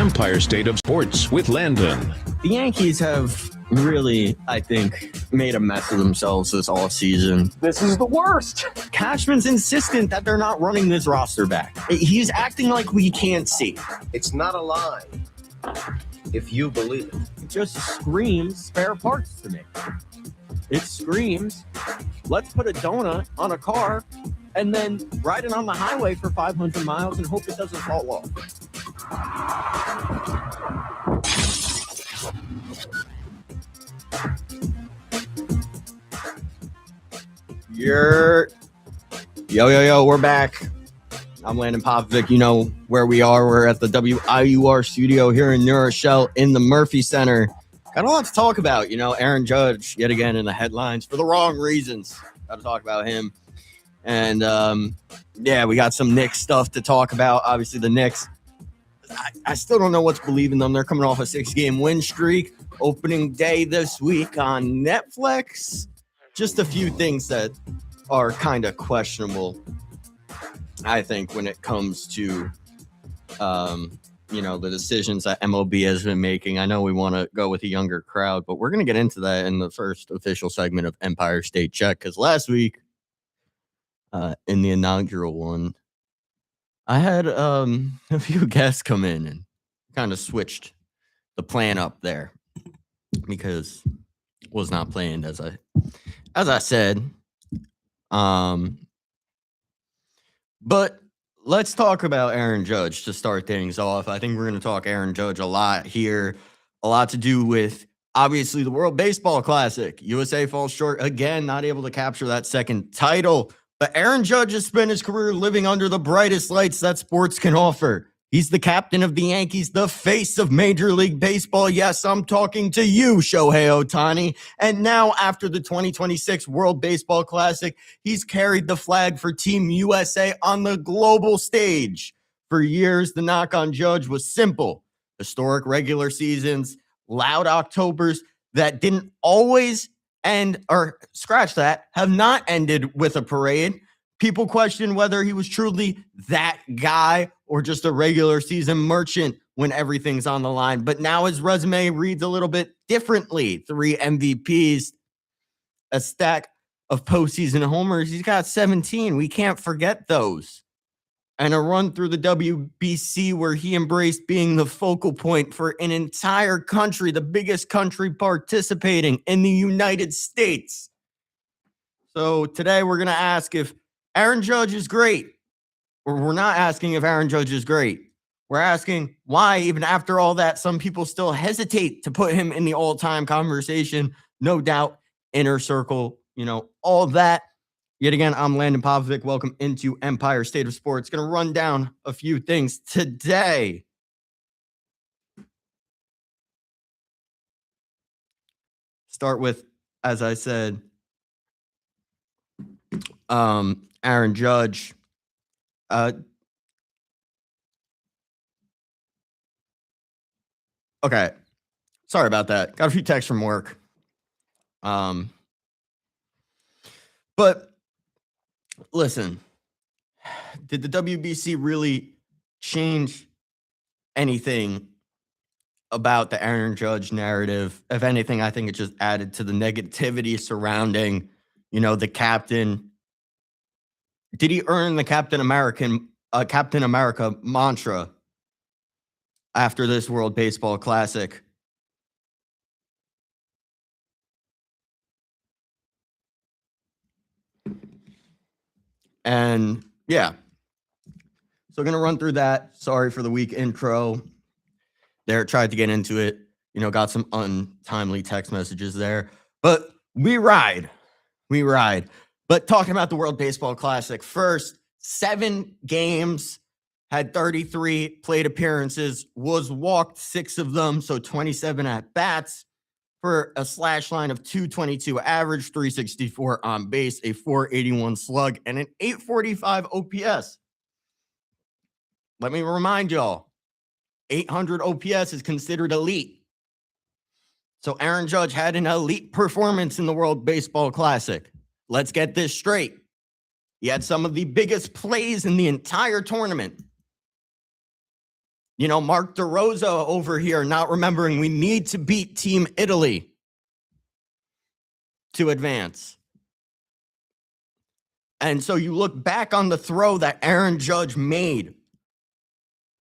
Empire State of Sports with Landon. The Yankees have really, I think, made a mess of themselves this all season. This is the worst. Cashman's insistent that they're not running this roster back. He's acting like we can't see. It's not a lie if you believe it. It just screams spare parts to me. It screams, let's put a donut on a car and then ride it on the highway for 500 miles and hope it doesn't fall off. Yo, we're back. I'm Landon Popovic. You know where we are. We're at the WIUR studio here in New Rochelle in the Murphy Center. Got a lot to talk about. You know, Aaron Judge, yet again in the headlines for the wrong reasons. Got to talk about him. And, we got some Knicks stuff to talk about. Obviously, the Knicks, I still don't know what to believe in them. They're coming off a 6-game win streak. Opening day this week on Netflix. Just a few things that are kind of questionable, I think, when it comes to, the decisions that MLB has been making. I know we want to go with a younger crowd, but we're going to get into that in the first official segment of Empire State Check, because last week, in the inaugural one, I had a few guests come in and kind of switched the plan up there because it was not planned as I said. But let's talk about Aaron Judge to start things off. I think we're going to talk Aaron Judge a lot here. A lot to do with, obviously, the World Baseball Classic. USA falls short again, not able to capture that second title. But Aaron Judge has spent his career living under the brightest lights that sports can offer. He's the captain of the Yankees, the face of Major League Baseball. Yes, I'm talking to you, Shohei Ohtani. And now, after the 2026 World Baseball Classic, he's carried the flag for Team USA on the global stage. For years, the knock on Judge was simple. Historic regular seasons, loud Octobers that didn't always end, or scratch that, have not ended with a parade. People question whether he was truly that guy or just a regular season merchant when everything's on the line. But now his resume reads a little bit differently. 3 MVPs, a stack of postseason homers. He's got 17. We can't forget those. And a run through the WBC where he embraced being the focal point for an entire country, the biggest country participating in the United States. So today we're going to ask if Aaron Judge is great. Or we're not asking if Aaron Judge is great. We're asking why, even after all that, some people still hesitate to put him in the all-time conversation. No doubt, inner circle, all that. Yet again, I'm Landon Popovic. Welcome into Empire State of Sports. Going to run down a few things today. Start with, as I said, Aaron Judge. Okay. Sorry about that. Got a few texts from work. But listen, did the WBC really change anything about the Aaron Judge narrative? If anything, I think it just added to the negativity surrounding, the captain. Did he earn the Captain America mantra after this World Baseball Classic? And yeah, so going to run through that. Sorry for the weak intro there. Tried to get into it, got some untimely text messages there, but we ride. But talking about the World Baseball Classic first, 7 games, had 33 plate appearances, was walked 6 of them, so 27 at bats for a slash line of 222 average, 364 on base, a 481 slug, and an 845 OPS. Let me remind y'all, 800 OPS is considered elite. So Aaron Judge had an elite performance in the World Baseball Classic. Let's get this straight. He had some of the biggest plays in the entire tournament. Mark DeRosa over here not remembering we need to beat Team Italy to advance. And so you look back on the throw that Aaron Judge made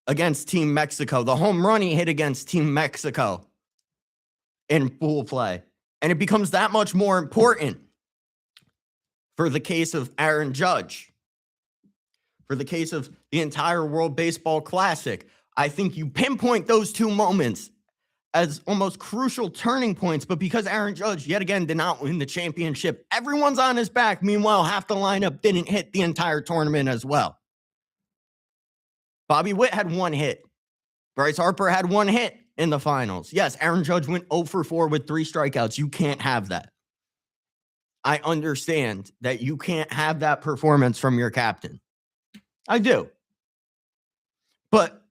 against Team Mexico, the home run he hit against Team Mexico in pool play. And it becomes that much more important for the case of Aaron Judge, for the case of the entire World Baseball Classic. I think you pinpoint those two moments as almost crucial turning points, but because Aaron Judge, yet again, did not win the championship, everyone's on his back. Meanwhile, half the lineup didn't hit the entire tournament as well. Bobby Witt had one hit. Bryce Harper had one hit in the finals. Yes, Aaron Judge went 0 for 4 with 3 strikeouts. You can't have that. I understand that you can't have that performance from your captain. I do. But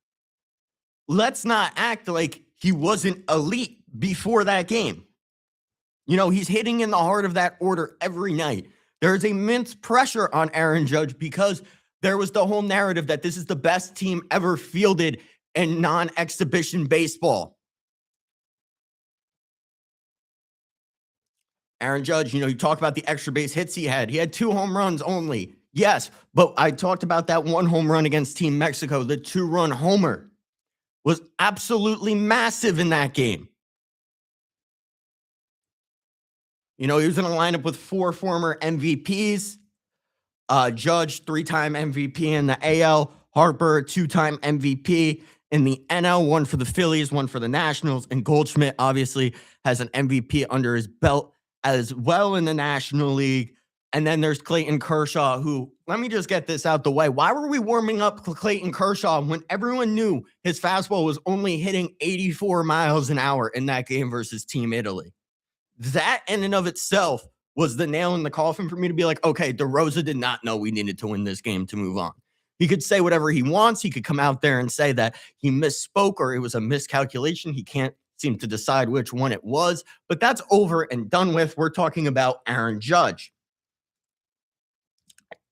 let's not act like he wasn't elite before that game. He's hitting in the heart of that order every night. There's immense pressure on Aaron Judge because there was the whole narrative that this is the best team ever fielded in non-exhibition baseball. Aaron Judge, you talk about the extra base hits he had. He had 2 home runs only. Yes, but I talked about that 1 home run against Team Mexico, the 2-run homer was absolutely massive in that game. He was in a lineup with 4 former MVPs. Judge, 3-time MVP in the AL. Harper, 2-time MVP in the NL, 1 for the Phillies, 1 for the Nationals. And Goldschmidt obviously has an MVP under his belt as well in the National League. And then there's Clayton Kershaw, who, let me just get this out the way. Why were we warming up Clayton Kershaw when everyone knew his fastball was only hitting 84 miles an hour in that game versus Team Italy? That in and of itself was the nail in the coffin for me to be like, okay, DeRosa did not know we needed to win this game to move on. He could say whatever he wants. He could come out there and say that he misspoke or it was a miscalculation. He can't seem to decide which one it was, but that's over and done with. We're talking about Aaron Judge.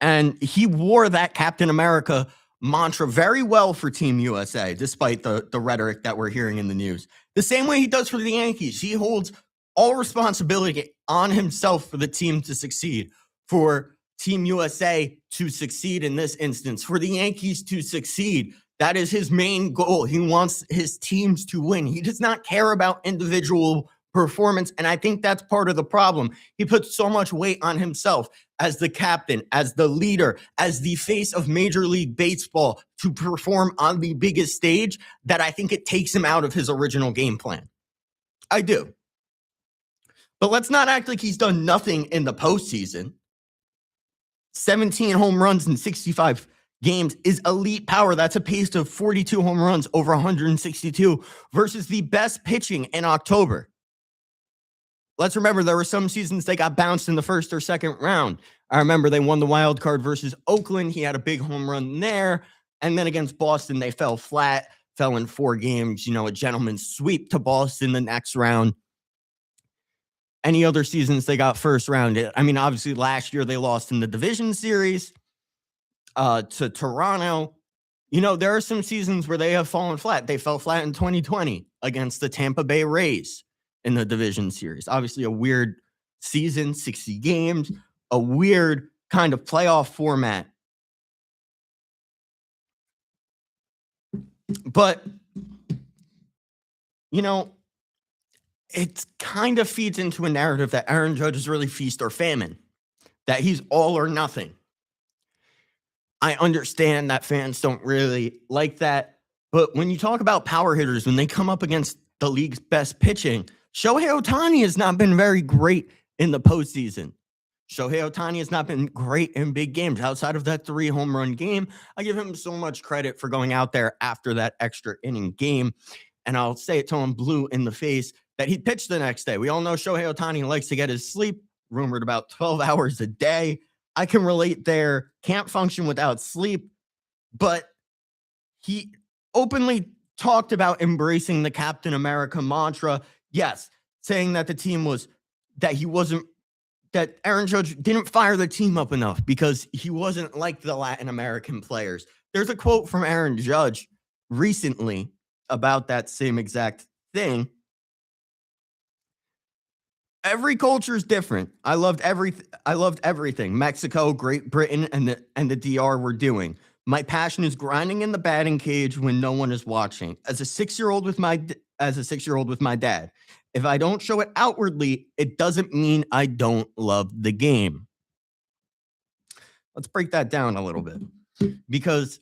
And he wore that Captain America mantra very well for Team USA, despite the rhetoric that we're hearing in the news. The same way he does for the Yankees. He holds all responsibility on himself for the team to succeed, for Team USA to succeed in this instance, for the Yankees to succeed. That is his main goal. He wants his teams to win. He does not care about individual performance, and I think that's part of the problem. He puts so much weight on himself as the captain, as the leader, as the face of Major League Baseball to perform on the biggest stage that I think it takes him out of his original game plan. I do. But let's not act like he's done nothing in the postseason. 17 home runs in 65 games is elite power. That's a pace of 42 home runs over 162 versus the best pitching in October. Let's remember there were some seasons they got bounced in the first or second round. I remember they won the wild card versus Oakland. He had a big home run there. And then against Boston, they fell flat, fell in 4 games, a gentleman's sweep to Boston the next round. Any other seasons they got first round. I mean, obviously last year they lost in the division series to Toronto. There are some seasons where they have fallen flat. They fell flat in 2020 against the Tampa Bay Rays in the division series. Obviously a weird season, 60 games, a weird kind of playoff format. But, it kind of feeds into a narrative that Aaron Judge is really feast or famine, that he's all or nothing. I understand that fans don't really like that, but when you talk about power hitters, when they come up against the league's best pitching, Shohei Ohtani has not been very great in the postseason. Shohei Ohtani has not been great in big games. Outside of that 3 home run game, I give him so much credit for going out there after that extra inning game. And I'll say it till I'm blue in the face that he pitched the next day. We all know Shohei Ohtani likes to get his sleep, rumored about 12 hours a day. I can relate there. Can't function without sleep. But he openly talked about embracing the Captain America mantra. Yes, saying that the team was, that Aaron Judge didn't fire the team up enough because he wasn't like the Latin American players. There's a quote from Aaron Judge recently about that same exact thing. Every culture is different. I loved everything. Mexico, Great Britain, and the DR were doing. My passion is grinding in the batting cage when no one is watching. As a 6-year-old with my dad. If I don't show it outwardly, it doesn't mean I don't love the game. Let's break that down a little bit. Because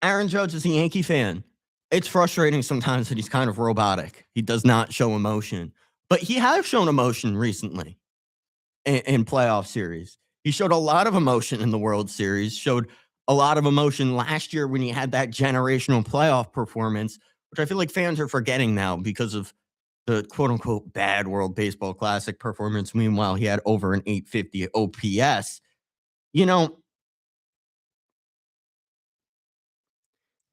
Aaron Judge is a Yankee fan. It's frustrating sometimes that he's kind of robotic. He does not show emotion. But he has shown emotion recently in playoff series. He showed a lot of emotion in the World Series, showed a lot of emotion last year when he had that generational playoff performance, which I feel like fans are forgetting now because of the quote-unquote bad World Baseball Classic performance. Meanwhile, he had over an 850 OPS. You know,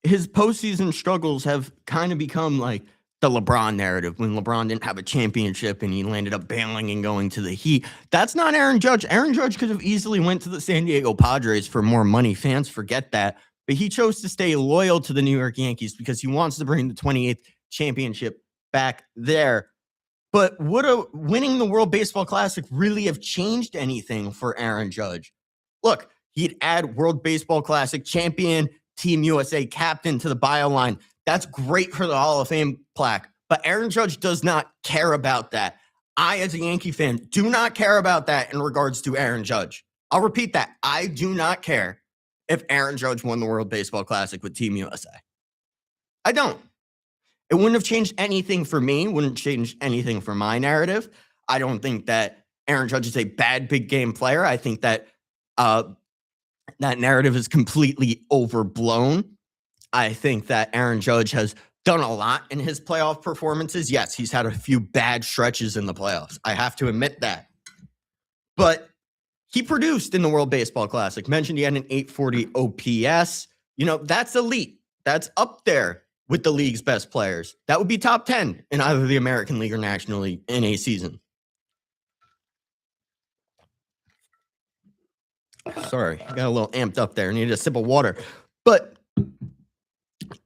his postseason struggles have kind of become like the LeBron narrative when LeBron didn't have a championship and he landed up bailing and going to the Heat. That's not Aaron Judge. Aaron Judge could have easily went to the San Diego Padres for more money. Fans forget that. But he chose to stay loyal to the New York Yankees because he wants to bring the 28th championship back there. But would winning the World Baseball Classic really have changed anything for Aaron Judge? Look, he'd add World Baseball Classic champion, Team USA captain to the byline. That's great for the Hall of Fame plaque, but Aaron Judge does not care about that. I, as a Yankee fan, do not care about that in regards to Aaron Judge. I'll repeat that. I do not care if Aaron Judge won the World Baseball Classic with Team USA. I don't. It wouldn't have changed anything for me, wouldn't change anything for my narrative. I don't think that Aaron Judge is a bad big game player. I think that that narrative is completely overblown. I think that Aaron Judge has done a lot in his playoff performances. Yes, he's had a few bad stretches in the playoffs. I have to admit that. But he produced in the World Baseball Classic. Mentioned he had an 840 OPS. You know, that's elite. That's up there with the league's best players. That would be top 10 in either the American League or National League in a season. Sorry, I got a little amped up there. I needed a sip of water. But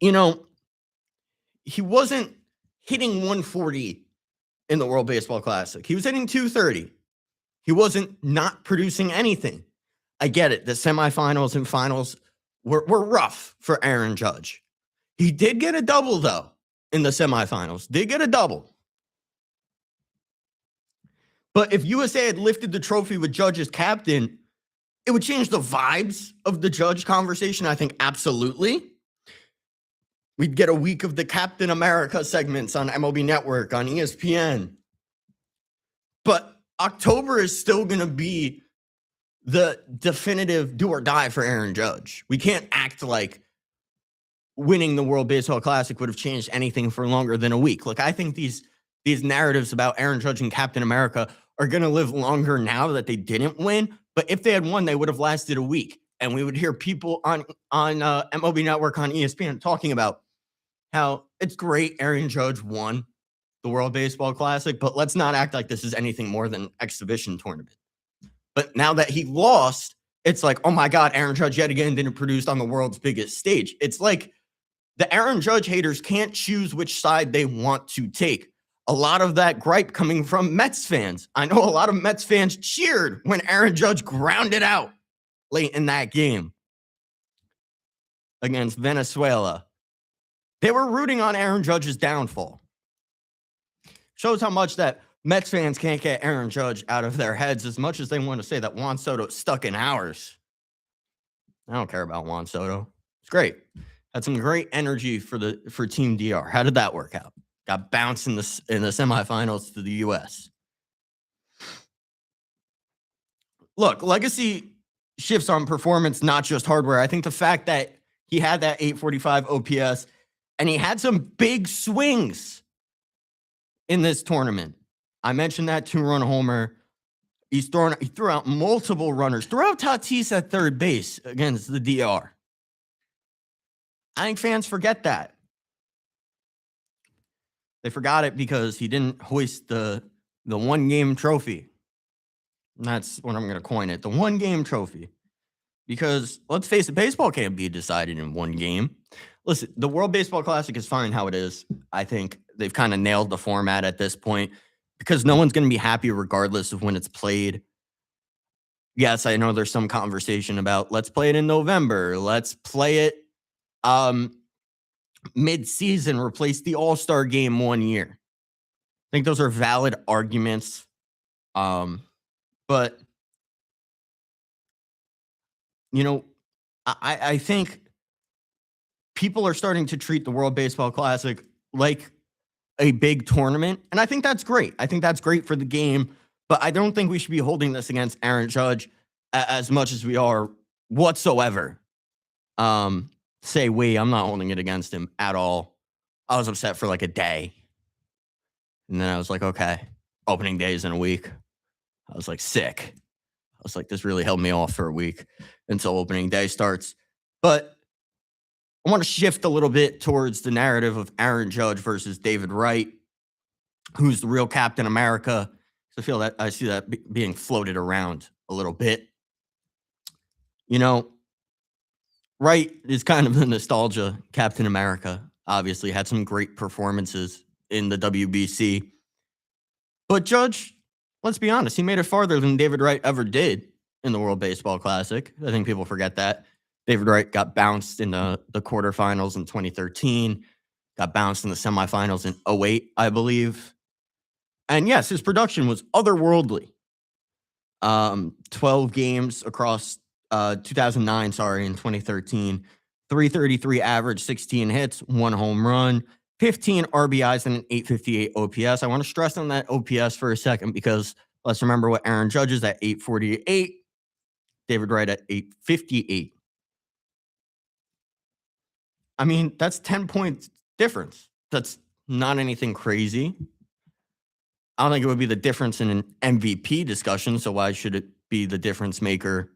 you know, he wasn't hitting 140 in the World Baseball Classic. He was hitting 230. He wasn't not producing anything. I get it. The semifinals and finals were rough for Aaron Judge. He did get a double, though, in the semifinals. Did get a double. But if USA had lifted the trophy with Judge as captain, it would change the vibes of the Judge conversation, I think, absolutely. We'd get a week of the Captain America segments on MLB Network, on ESPN. But October is still going to be the definitive do or die for Aaron Judge. We can't act like winning the World Baseball Classic would have changed anything for longer than a week. Look, I think these narratives about Aaron Judge and Captain America are going to live longer now that they didn't win. But if they had won, they would have lasted a week. And we would hear people on MLB Network, on ESPN, talking about how it's great Aaron Judge won the World Baseball Classic, but let's not act like this is anything more than an exhibition tournament. But now that he lost, it's like, oh my God, Aaron Judge yet again didn't produce on the world's biggest stage. It's like the Aaron Judge haters can't choose which side they want to take. A lot of that gripe coming from Mets fans. I know a lot of Mets fans cheered when Aaron Judge grounded out late in that game against Venezuela. They were rooting on Aaron Judge's downfall. Shows how much that Mets fans can't get Aaron Judge out of their heads as much as they want to say that Juan Soto stuck in ours. I don't care about Juan Soto. It's great. Had some great energy for Team DR. How did that work out? Got bounced in the semifinals to the U.S. Look, legacy shifts on performance, not just hardware. I think the fact that he had that 845 OPS and he had some big swings in this tournament. I mentioned that 2-run homer. He threw out multiple runners. Threw out Tatis at third base against the DR. I think fans forget that. They forgot it because he didn't hoist the one-game trophy. And that's what I'm going to coin it, the one-game trophy. Because, let's face it, baseball can't be decided in one game. Listen, the World Baseball Classic is fine how it is. I think they've kind of nailed the format at this point because no one's going to be happy regardless of when it's played. Yes, I know there's some conversation about let's play it in November. Let's play it mid-season, replace the All-Star game 1 year. I think those are valid arguments. But you know, I think people are starting to treat the World Baseball Classic like a big tournament. And I think that's great. I think that's great for the game. But I don't think we should be holding this against Aaron Judge as much as we are whatsoever. I'm not holding it against him at all. I was upset for like a day. And then I was like, okay, opening days in a week. I was like sick. I was like, this really held me off for a week until opening day starts. But I want to shift a little bit towards the narrative of Aaron Judge versus David Wright, who's the real Captain America. I see that being floated around a little bit. You know, Wright is kind of the nostalgia Captain America. Obviously, had some great performances in the WBC. But Judge, let's be honest, he made it farther than David Wright ever did in the World Baseball Classic. I think people forget that. David Wright got bounced in the quarterfinals in 2013, got bounced in the semifinals in 2008, I believe. And yes, his production was otherworldly. 12 games across 2009, and 2013. 333 average, 16 hits, 1 home run, 15 RBIs, and an 858 OPS. I want to stress on that OPS for a second because let's remember what Aaron Judge is at 848, David Wright at 858. I mean, that's 10 points difference. That's not anything crazy. I don't think it would be the difference in an MVP discussion. So why should it be the difference maker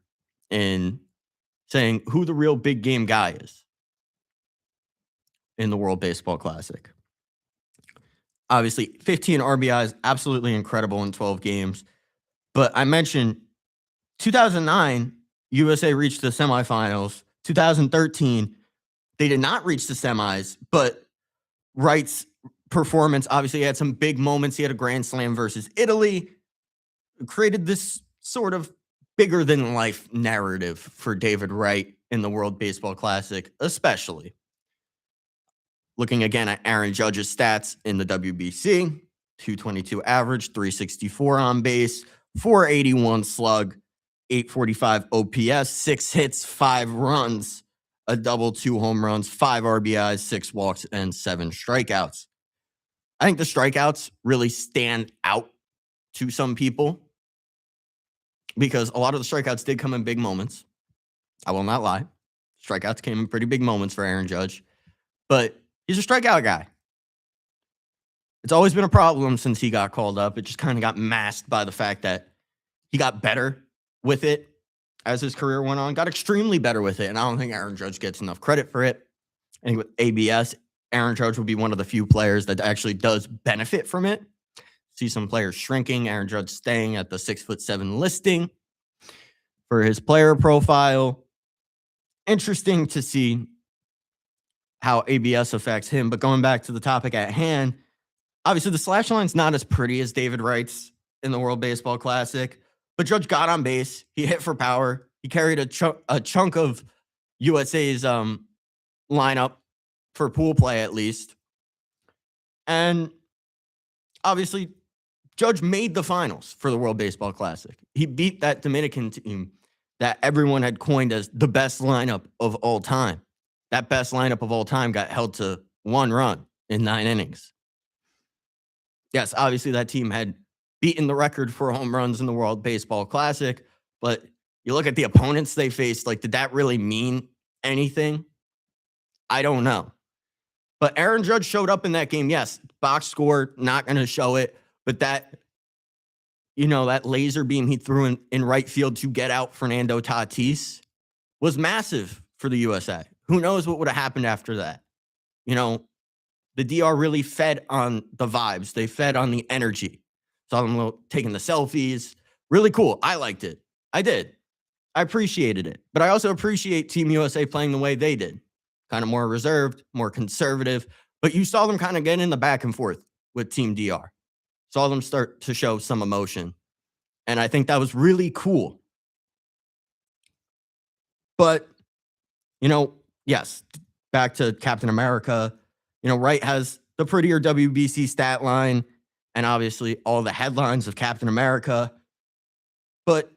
in saying who the real big game guy is in the World Baseball Classic? Obviously, 15 RBIs, absolutely incredible in 12 games. But I mentioned 2009, USA reached the semifinals. 2013, they did not reach the semis, but Wright's performance, obviously, he had some big moments. He had a grand slam versus Italy, created this sort of bigger than life narrative for David Wright in the World Baseball Classic, especially. Looking again at Aaron Judge's stats in the WBC, 222 average, 364 on base, 481 slug, 845 OPS, 6 hits, 5 runs, a double, 2 home runs, 5 RBIs, 6 walks, and 7 strikeouts. I think the strikeouts really stand out to some people because a lot of the strikeouts did come in big moments. I will not lie. Strikeouts came in pretty big moments for Aaron Judge, but he's a strikeout guy. It's always been a problem since he got called up. It just kind of got masked by the fact that he got better with it as his career went on, got extremely better with it, and I don't think Aaron Judge gets enough credit for it. I think with ABS, Aaron Judge would be one of the few players that actually does benefit from it. See some players shrinking, Aaron Judge staying at the 6'7" listing for his player profile. Interesting to see how ABS affects him. But going back to the topic at hand, obviously the slash line's not as pretty as David Wright's in the World Baseball Classic, but Judge got on base. He hit for power. He carried a chunk of USA's lineup for pool play, at least. And obviously, Judge made the finals for the World Baseball Classic. He beat that Dominican team that everyone had coined as the best lineup of all time. That best lineup of all time got held to 1 run in 9 innings. Yes, obviously that team had beaten the record for home runs in the World Baseball Classic, but you look at the opponents they faced, like, did that really mean anything? I don't know. But Aaron Judge showed up in that game. Yes, box score, not going to show it, but that laser beam he threw in right field to get out Fernando Tatis was massive for the USA. Who knows what would have happened after that? The DR really fed on the vibes. They fed on the energy. Saw them taking the selfies. Really cool. I liked it. I did. I appreciated it. But I also appreciate Team USA playing the way they did. kind of more reserved, more conservative, but you saw them kind of get in the back and forth with Team DR. Saw them start to show some emotion. And I think that was really cool. But, yes, back to Captain America. Wright has the prettier WBC stat line and obviously all the headlines of Captain America. But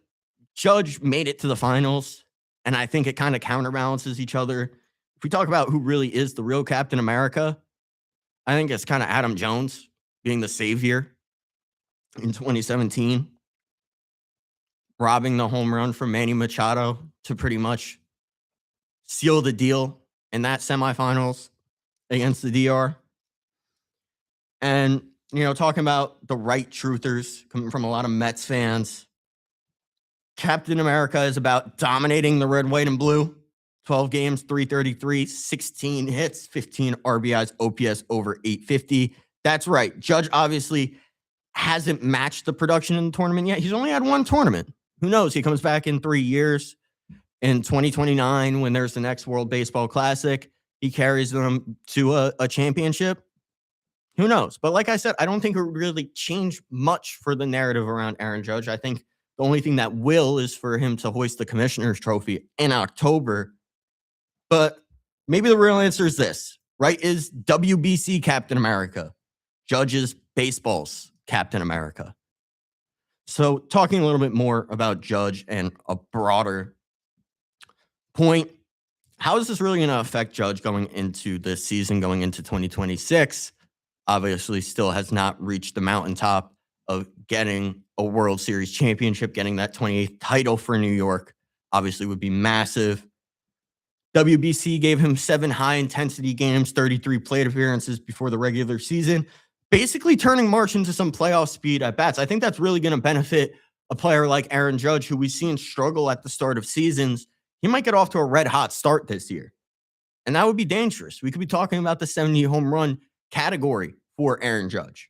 Judge made it to the finals, and I think it kind of counterbalances each other. If we talk about who really is the real Captain America, I think it's kind of Adam Jones being the savior in 2017, robbing the home run from Manny Machado to pretty much seal the deal in that semifinals against the DR. And, talking about the right truthers coming from a lot of Mets fans, Captain America is about dominating the red, white, and blue. 12 games, 333, 16 hits, 15 RBIs, OPS over 850. That's right. Judge obviously hasn't matched the production in the tournament yet. He's only had one tournament. Who knows? He comes back in 3 years. In 2029, when there's the next World Baseball Classic, he carries them to a championship. Who knows? But like I said, I don't think it would really change much for the narrative around Aaron Judge. I think the only thing that will is for him to hoist the Commissioner's Trophy in October. But maybe the real answer is this, right? Is WBC Captain America, Judge's baseball's Captain America. So talking a little bit more about Judge and a broader point, how is this really going to affect Judge going into this season, going into 2026? Obviously, still has not reached the mountaintop of getting a World Series championship, getting that 28th title for New York, obviously would be massive. WBC gave him 7 high-intensity games, 33 plate appearances before the regular season, basically turning March into some playoff speed at bats. I think that's really going to benefit a player like Aaron Judge, who we've seen struggle at the start of seasons. He might get off to a red-hot start this year, and that would be dangerous. We could be talking about the 70 home run category for Aaron Judge.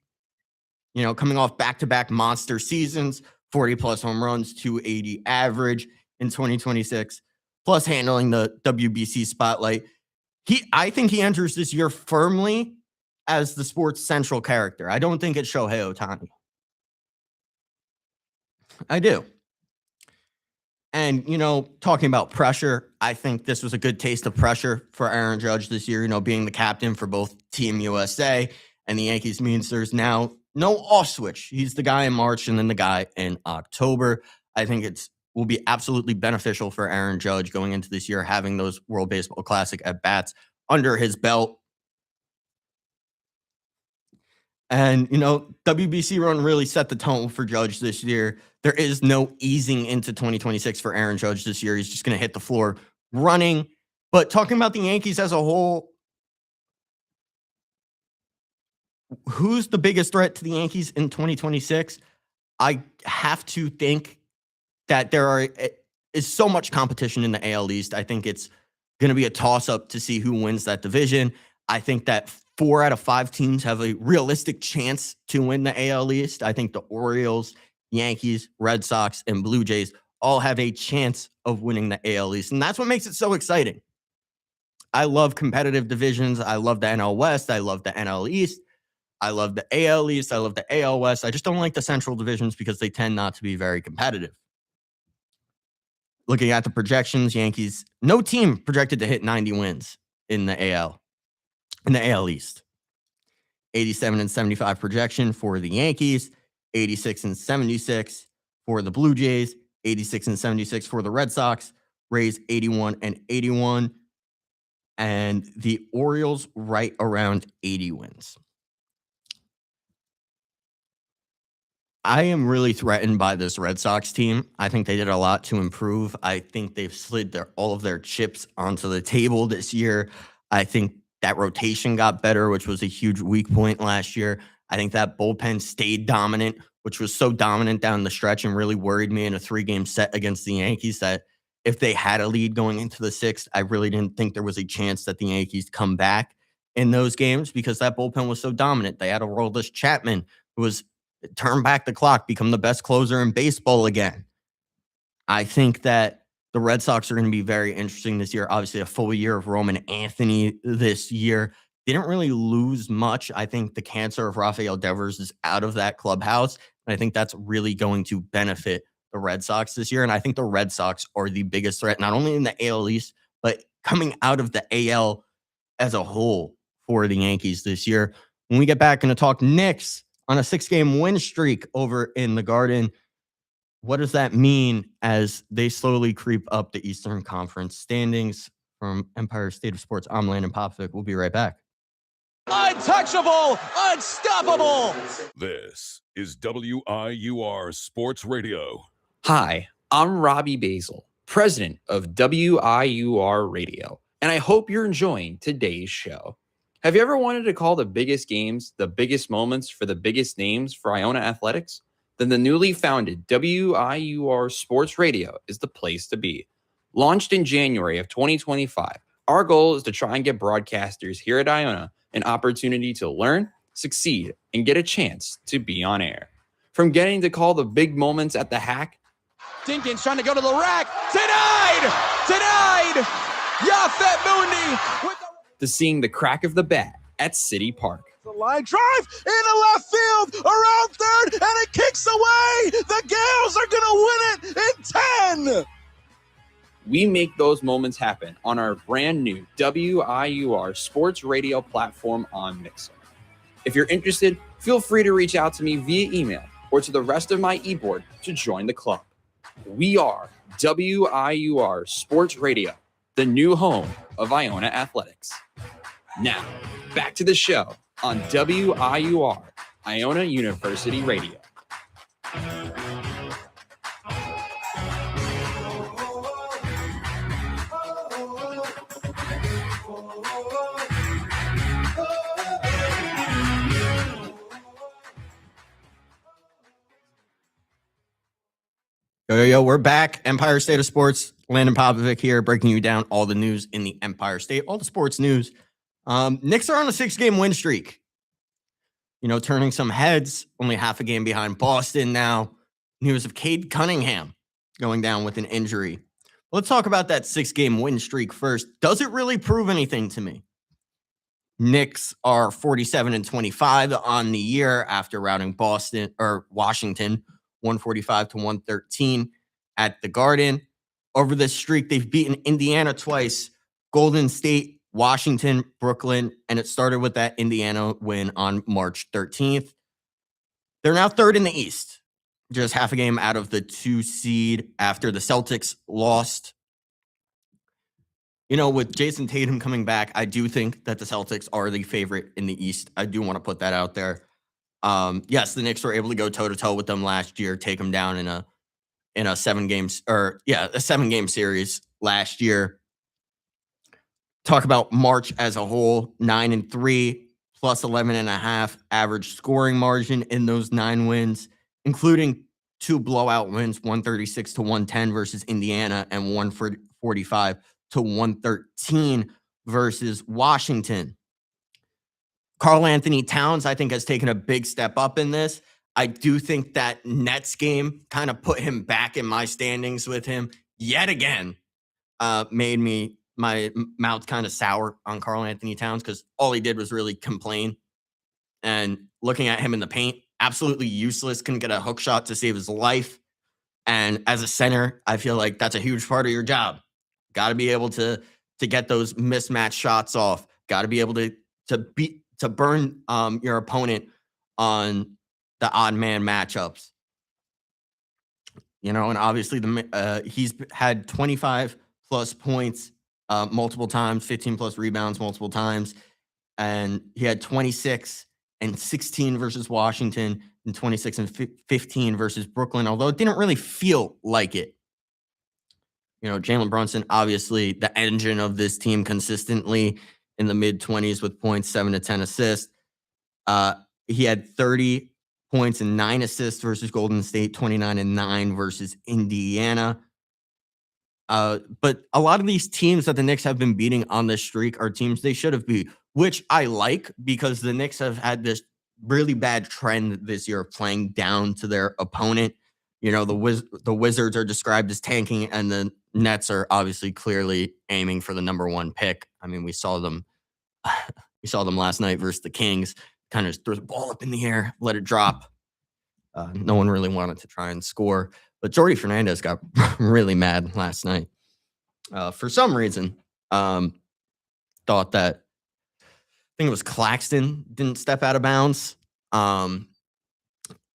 Coming off back-to-back monster seasons, 40-plus home runs, 280 average in 2026, plus handling the WBC spotlight. I think he enters this year firmly as the sports central character. I don't think it's Shohei Ohtani. I do. And, talking about pressure, I think this was a good taste of pressure for Aaron Judge this year, being the captain for both Team USA and the Yankees means there's now no off switch. He's the guy in March and then the guy in October. I think will be absolutely beneficial for Aaron Judge going into this year, having those World Baseball Classic at bats under his belt. And, WBC run really set the tone for Judge this year. There is no easing into 2026 for Aaron Judge this year. He's just going to hit the floor running. But talking about the Yankees as a whole, who's the biggest threat to the Yankees in 2026? I have to think that there is so much competition in the AL East. I think it's going to be a toss-up to see who wins that division. I think that 4 out of 5 teams have a realistic chance to win the AL East. I think the Orioles, Yankees, Red Sox, and Blue Jays all have a chance of winning the AL East. And that's what makes it so exciting. I love competitive divisions. I love the NL West. I love the NL East. I love the AL East. I love the AL West. I just don't like the central divisions because they tend not to be very competitive. Looking at the projections, Yankees, no team projected to hit 90 wins in the AL East. 87 and 75 projection for the Yankees, 86 and 76 for the Blue Jays, 86 and 76 for the Red Sox, Rays 81 and 81, and the Orioles right around 80 wins. I am really threatened by this Red Sox team. I think they did a lot to improve. I think they've slid all of their chips onto the table this year. I think that rotation got better, which was a huge weak point last year. I think that bullpen stayed dominant, which was so dominant down the stretch and really worried me in a 3-game set against the Yankees that if they had a lead going into the 6th, I really didn't think there was a chance that the Yankees come back in those games because that bullpen was so dominant. They had a Aroldis Chapman who was turn back the clock, become the best closer in baseball again. I think that The Red Sox are going to be very interesting this year. Obviously, a full year of Roman Anthony this year. Didn't really lose much. I think the cancer of Rafael Devers is out of that clubhouse. And I think that's really going to benefit the Red Sox this year. And I think the Red Sox are the biggest threat, not only in the AL East, but coming out of the AL as a whole for the Yankees this year. When we get back, going to talk Knicks on a 6-game win streak over in the Garden. What does that mean as they slowly creep up the Eastern Conference standings? From Empire State of Sports, I'm Landon Popovic. We'll be right back. Untouchable, unstoppable. This is WIUR Sports Radio. Hi, I'm Robbie Basil, president of WIUR Radio, and I hope you're enjoying today's show. Have you ever wanted to call the biggest games, the biggest moments for the biggest names for Iona Athletics? Then the newly founded WIUR Sports Radio is the place to be. Launched in January of 2025, our goal is to try and get broadcasters here at Iona an opportunity to learn, succeed, and get a chance to be on air. From getting to call the big moments at the hack. Dinkins trying to go to the rack. Denied. Yafet Mundi with to seeing the crack of the bat at City Park. the line drive into left field, around third, and it kicks away. The Gales are going to win it in 10. We make those moments happen on our brand new WIUR Sports Radio platform on Mixer. If you're interested, feel free to reach out to me via email or to the rest of my e-board to join the club. We are WIUR Sports Radio, the new home of Iona Athletics. Now, back to the show on WIUR, Iona University Radio. Yo, we're back. Empire State of Sports. Landon Popovic here, breaking you down all the news in the Empire State, all the sports news. Knicks are on a 6-game win streak. You know, turning some heads, only half a game behind Boston now. News of Cade Cunningham going down with an injury. Let's talk about that 6-game win streak first. Does it really prove anything to me? Knicks are 47-25 on the year after routing Washington 145-113 at the Garden. Over this streak, they've beaten Indiana twice, Golden State, Washington, Brooklyn, and it started with that Indiana win on March 13th. They're now third in the East, just half a game out of the 2 seed after the Celtics lost. You know, with Jason Tatum coming back, I do think that the Celtics are the favorite in the East. I do want to put that out there. Yes, the Knicks were able to go toe-to-toe with them last year, take them down in a 7-game series last year. Talk about March as a whole, 9-3, plus 11.5 average scoring margin in those 9 wins, including 2 blowout wins, 136-110 versus Indiana and 145-113 versus Washington. Karl Anthony Towns, I think, has taken a big step up in this. I do think that Nets game kind of put him back in my standings with him yet again. Made my mouth kind of sour on Karl Anthony Towns because all he did was really complain. And looking at him in the paint, absolutely useless. Couldn't get a hook shot to save his life. And as a center, I feel like that's a huge part of your job. Got to be able to get those mismatched shots off. Got to be able to burn your opponent on the odd man matchups. You know, and obviously he's had 25 plus points multiple times, 15 plus rebounds multiple times. And he had 26 and 16 versus Washington and 26 and 15 versus Brooklyn, although it didn't really feel like it. You know, Jalen Brunson, obviously the engine of this team consistently in the mid-20s with points, 7 to 10 assists. He had 30 points and 9 assists versus Golden State, 29 and 9 versus Indiana. But a lot of these teams that the Knicks have been beating on this streak are teams they should have beat, which I like because the Knicks have had this really bad trend this year of playing down to their opponent. You know, the Wizards are described as tanking, and the Nets are obviously clearly aiming for the number one pick. I mean, we saw them last night versus the Kings. Kind of throw the ball up in the air, let it drop. No one really wanted to try and score, but Jordy Fernandez got really mad last night for some reason. Thought that I think it was Claxton didn't step out of bounds.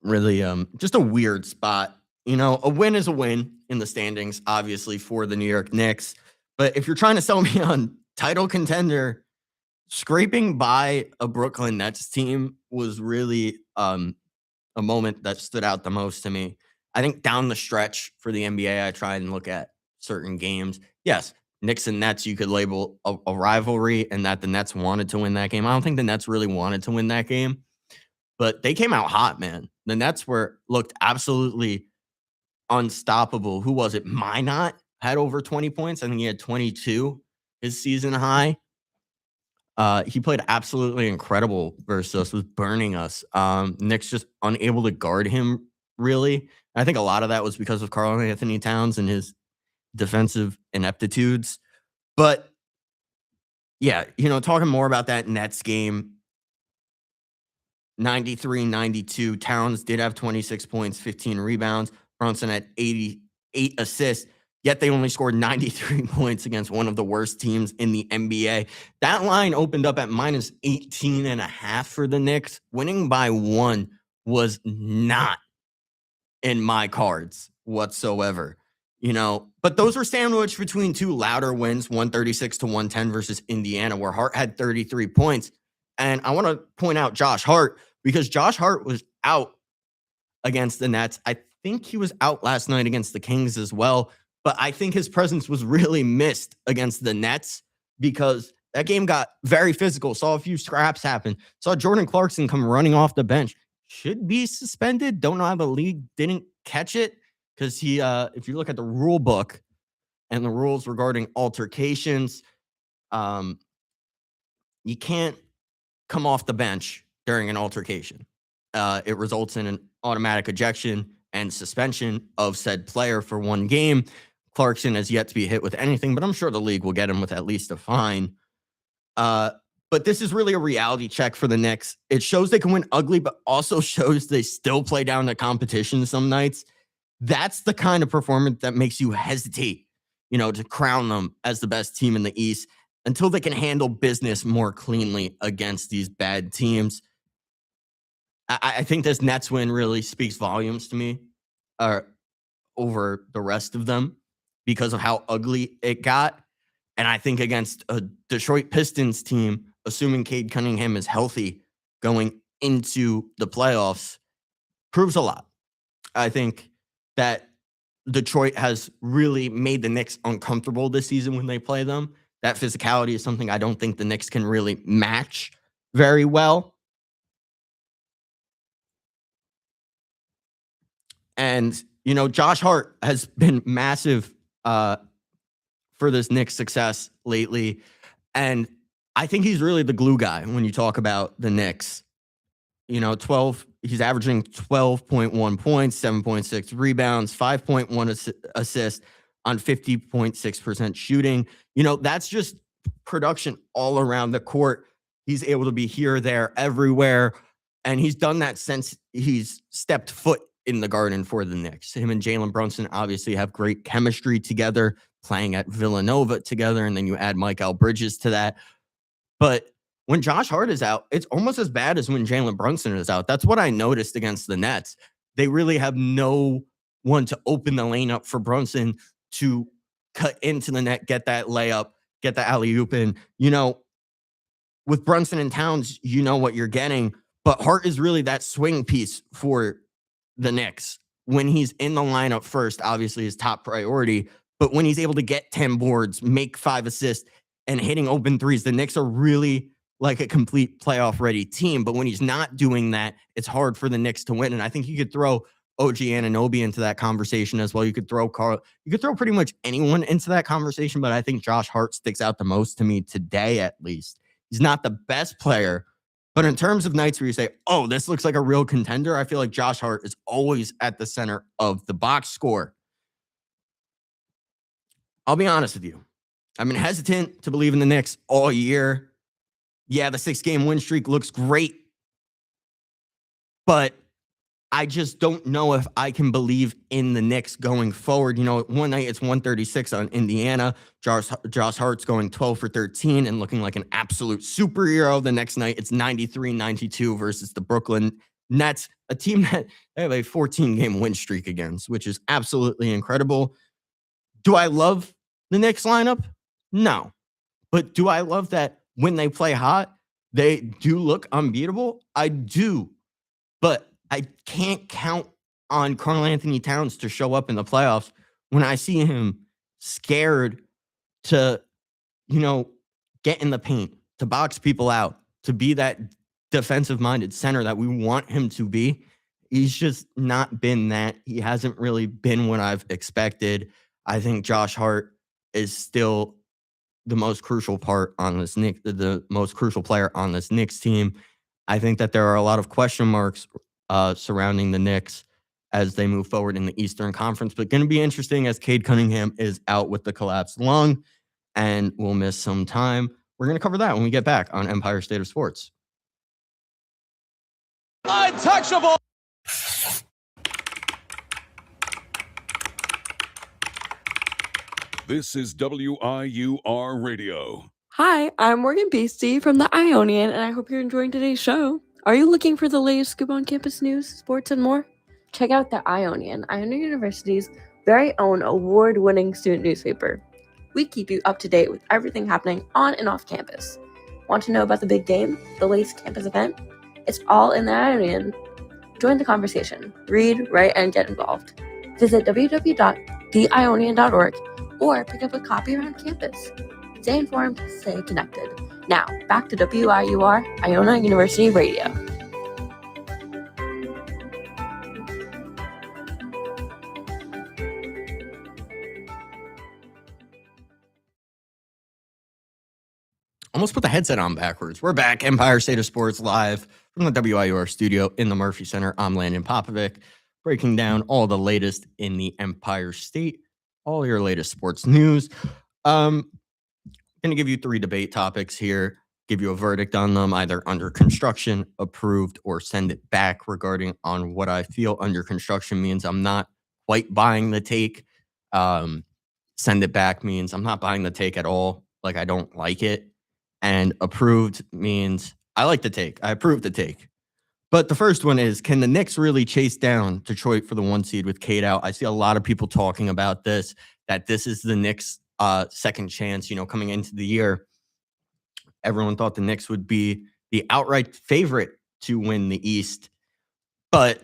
Really, just a weird spot. You know, a win is a win in the standings, obviously, for the New York Knicks. But if you're trying to sell me on title contender, scraping by a Brooklyn Nets team was really a moment that stood out the most to me. I think down the stretch for the NBA, I tried and look at certain games. Yes, Knicks and Nets, you could label a rivalry and that the Nets wanted to win that game. I don't think the Nets really wanted to win that game, but they came out hot, man. The Nets looked absolutely unstoppable. Who was it? Minot had over 20 points. I think he had 22, his season high. He played absolutely incredible versus us, was burning us. Knicks just unable to guard him, really. I think a lot of that was because of Karl Anthony Towns and his defensive ineptitudes. But yeah, you know, talking more about that Nets game, 93-92. Towns did have 26 points, 15 rebounds. Brunson had 88 assists, yet they only scored 93 points against one of the worst teams in the NBA. That line opened up at minus 18.5 for the Knicks. Winning by 1 was not in my cards whatsoever. You know, but those were sandwiched between two louder wins, 136-110 versus Indiana, where Hart had 33 points. And I want to point out Josh Hart, because Josh Hart was out against the Nets. I think he was out last night against the Kings as well. But I think his presence was really missed against the Nets because that game got very physical. Saw a few scraps happen. Saw Jordan Clarkson come running off the bench. Should be suspended. Don't know how the league didn't catch it because he, if you look at the rule book and the rules regarding altercations, you can't come off the bench during an altercation. It results in an automatic ejection and suspension of said player for 1 game. Clarkson has yet to be hit with anything, but I'm sure the league will get him with at least a fine. But this is really a reality check for the Knicks. It shows they can win ugly, but also shows they still play down the competition some nights. That's the kind of performance that makes you hesitate, you know, to crown them as the best team in the East until they can handle business more cleanly against these bad teams. I think this Nets win really speaks volumes to me over the rest of them because of how ugly it got. And I think against a Detroit Pistons team, assuming Cade Cunningham is healthy going into the playoffs, proves a lot. I think that Detroit has really made the Knicks uncomfortable this season when they play them. That physicality is something I don't think the Knicks can really match very well. And, you know, Josh Hart has been massive for this Knicks success lately. And I think he's really the glue guy when you talk about the Knicks. You know, he's averaging 12.1 points, 7.6 rebounds, 5.1 assists on 50.6% shooting. You know, that's just production all around the court. He's able to be here, there, everywhere. And he's done that since he's stepped foot in the Garden for the Knicks. Him and Jalen Brunson obviously have great chemistry together, playing at Villanova together, and then you add Mikal Bridges to that. But when Josh Hart is out, it's almost as bad as when Jalen Brunson is out. That's what I noticed against the Nets. They really have no one to open the lane up for Brunson to cut into the net, get that layup, get the alley-oop in. You know, with Brunson and Towns, you know what you're getting. But Hart is really that swing piece for the Knicks. When he's in the lineup first, obviously his top priority. But when he's able to get 10 boards, make 5 assists, and hitting open threes, the Knicks are really like a complete playoff-ready team. But when he's not doing that, it's hard for the Knicks to win. And I think you could throw OG Anunoby into that conversation as well. You could throw pretty much anyone into that conversation, but I think Josh Hart sticks out the most to me today, at least. He's not the best player, but in terms of nights where you say, oh, this looks like a real contender, I feel like Josh Hart is always at the center of the box score. I'll be honest with you. I've been hesitant to believe in the Knicks all year. Yeah, the 6-game win streak looks great, but I just don't know if I can believe in the Knicks going forward. One night it's 136 on Indiana. Josh Hart's going 12 for 13 and looking like an absolute superhero. The next night it's 93-92 versus the Brooklyn Nets, a team that they have a 14-game win streak against, which is absolutely incredible. Do I love the Knicks lineup? No. But do I love that when they play hot, they do look unbeatable? I do. But I can't count on Karl Anthony Towns to show up in the playoffs when I see him scared to, get in the paint, to box people out, to be that defensive-minded center that we want him to be. He's just not been that. He hasn't really been what I've expected. I think Josh Hart is still the most crucial part on this the most crucial player on this Knicks team. I think that there are a lot of question marks surrounding the Knicks as they move forward in the Eastern Conference, but going to be interesting as Cade Cunningham is out with the collapsed lung and will miss some time. We're going to cover that when we get back on Empire State of Sports. Untouchable. This is WIUR Radio. Hi, I'm Morgan Beastie from the Ionian, and I hope you're enjoying today's show. Are you looking for the latest scoop on campus news, sports, and more? Check out the Ionian University's very own award-winning student newspaper. We keep you up to date with everything happening on and off campus. Want to know about the big game, the latest campus event? It's all in the Ionian. Join the conversation. Read, write, and get involved. Visit www.theionian.org or pick up a copy around campus. Stay informed, stay connected. Now, back to WIUR, Iona University Radio. Almost put the headset on backwards. We're back, Empire State of Sports, live from the WIUR studio in the Murphy Center. I'm Landon Popovic, breaking down all the latest in the Empire State, all your latest sports news. I'm going to give you 3 debate topics here, give you a verdict on them, either under construction, approved, or send it back regarding on what I feel under construction means. I'm not quite buying the take. Send it back means I'm not buying the take at all. Like, I don't like it. And approved means I like the take. I approve the take. But the first one is, can the Knicks really chase down Detroit for the 1 seed with Cade out? I see a lot of people talking about this, that this is the Knicks' second chance. Coming into the year, everyone thought the Knicks would be the outright favorite to win the East. But,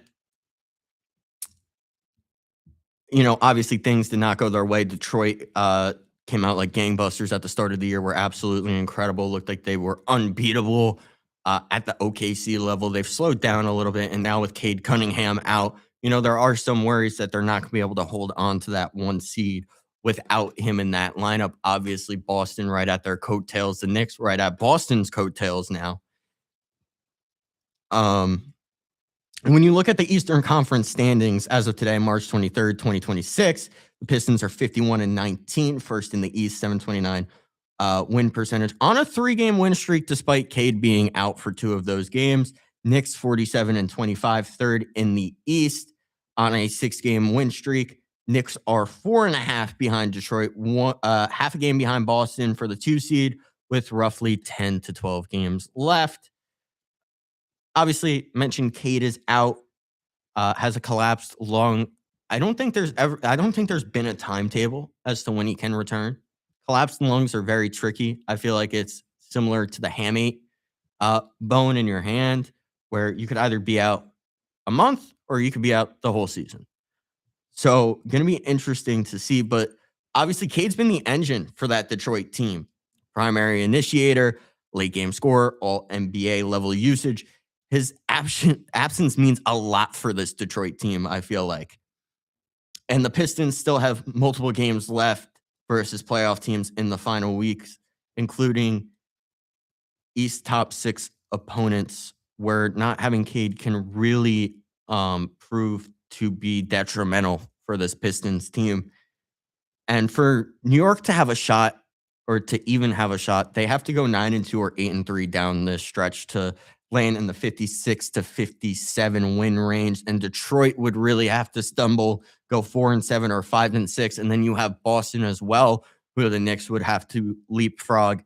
obviously things did not go their way. Detroit came out like gangbusters at the start of the year, were absolutely incredible. Looked like they were unbeatable at the OKC level. They've slowed down a little bit, and now with Cade Cunningham out, there are some worries that they're not going to be able to hold on to that 1 seed without him in that lineup. Obviously, Boston right at their coattails. The Knicks right at Boston's coattails now. And when you look at the Eastern Conference standings as of today, March 23rd, 2026, the Pistons are 51-19, first in the East, 729 win percentage on a 3-game win streak, despite Cade being out for 2 of those games. Knicks 47-25, third in the East on a 6-game win streak. Knicks are 4.5 behind Detroit, half a game behind Boston for the 2 seed, with roughly 10 to 12 games left. Obviously, mentioned Cade is out, has a collapsed lung. I don't think there's been a timetable as to when he can return. Collapsed lungs are very tricky. I feel like it's similar to the hamate bone in your hand, where you could either be out a month or you could be out the whole season. So going to be interesting to see. But obviously, Cade's been the engine for that Detroit team. Primary initiator, late game scorer, all NBA level usage. His absence means a lot for this Detroit team, I feel like. And the Pistons still have multiple games left versus playoff teams in the final weeks, including East top 6 opponents, where not having Cade can really prove to be detrimental for this Pistons team. And for New York to have a shot, or to even have a shot, they have to go 9-2 or 8-3 down this stretch to land in the 56 to 57 win range. And Detroit would really have to stumble, go 4-7 or 5-6. And then you have Boston as well, who the Knicks would have to leapfrog,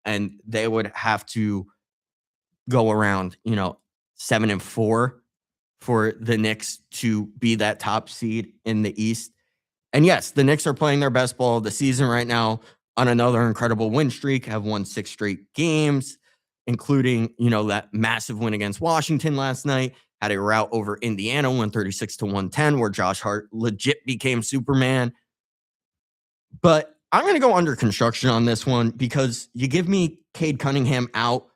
and they would have to go around, 7-4 for the Knicks to be that top seed in the East. And yes, the Knicks are playing their best ball of the season right now on another incredible win streak, have won 6 straight games, including, that massive win against Washington last night, had a rout over Indiana, 136 to 110, where Josh Hart legit became Superman. But I'm going to go under construction on this one because you give me Cade Cunningham out,